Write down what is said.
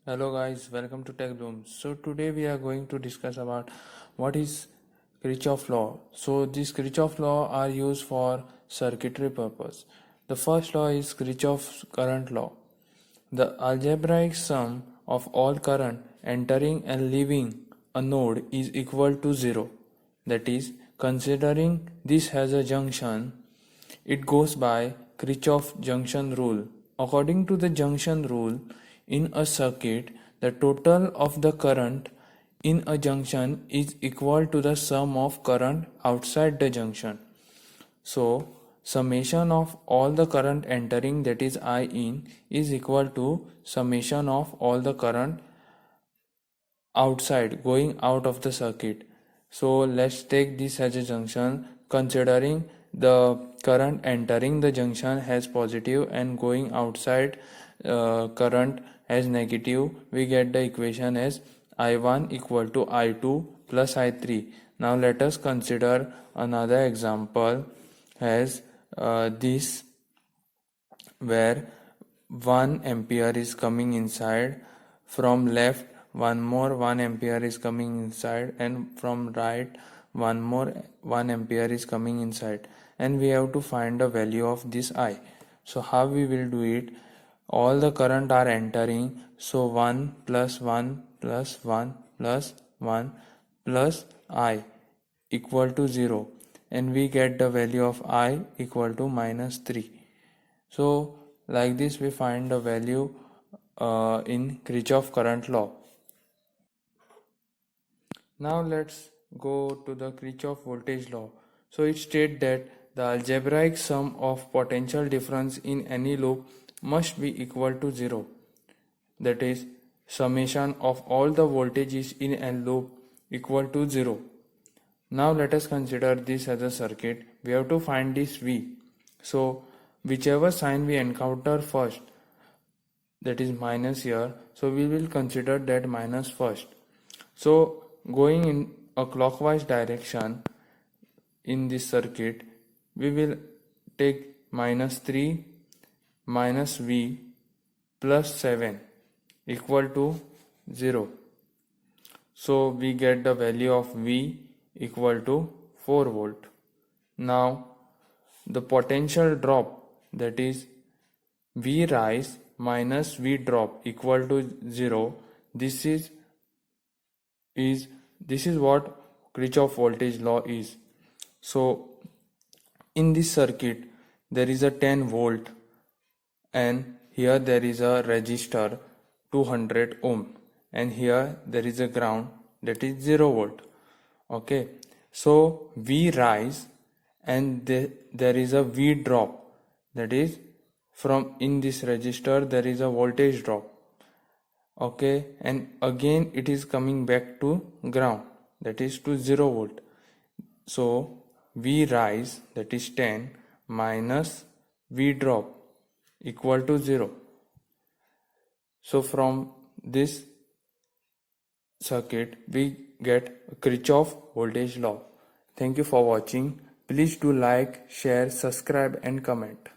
Hello guys, welcome to Tech Bloom. So today we are going to discuss about what is Kirchhoff law. So these Kirchhoff law are used for circuitry purpose. The first law is Kirchhoff's current law. The algebraic sum of all current entering and leaving a node is equal to 0. That is, considering this as a junction, it goes by Kirchhoff junction rule. According to the junction rule, in a circuit, the total of the current in a junction is equal to the sum of current outside the junction. So, summation of all the current entering, that is I in, is equal to summation of all the current outside, going out of the circuit. So let's take this as a junction, considering the current entering the junction has positive and going outside current as negative. We get the equation as I1 equal to I2 plus I3. Now let us consider another example as this, where 1 ampere is coming inside from left, one more 1 ampere is coming inside, and from right one more 1 ampere is coming inside, and we have to find the value of this I. So how we will do it? All the current are entering, so 1 plus 1 plus 1 plus 1 plus I equal to 0, and we get the value of I equal to minus 3. So like this we find the value in Kirchhoff current law. Now let's go to the Kirchhoff voltage law. So it states that the algebraic sum of potential difference in any loop must be equal to 0. That is, summation of all the voltages in a loop equal to 0. Now let us consider this as a circuit. We have to find this V. So whichever sign we encounter first, that is minus here, so we will consider that minus first. So going in a clockwise direction in this circuit, we will take minus 3 minus V plus 7 equal to 0. So we get the value of V equal to 4 volt. Now the potential drop, that is V rise minus V drop equal to 0. This is what Kirchhoff voltage law is. So in this circuit there is a 10 volt, and here there is a resistor 200 ohm, and here there is a ground, that is 0 volt. Okay, so V rise and there is a V drop, that is from in this resistor there is a voltage drop. Okay, and again it is coming back to ground, that is to 0 volt. So V rise, that is 10, minus V drop equal to 0. So from this circuit we get Kirchhoff voltage law. Thank you for watching. Please do like, share, subscribe and comment.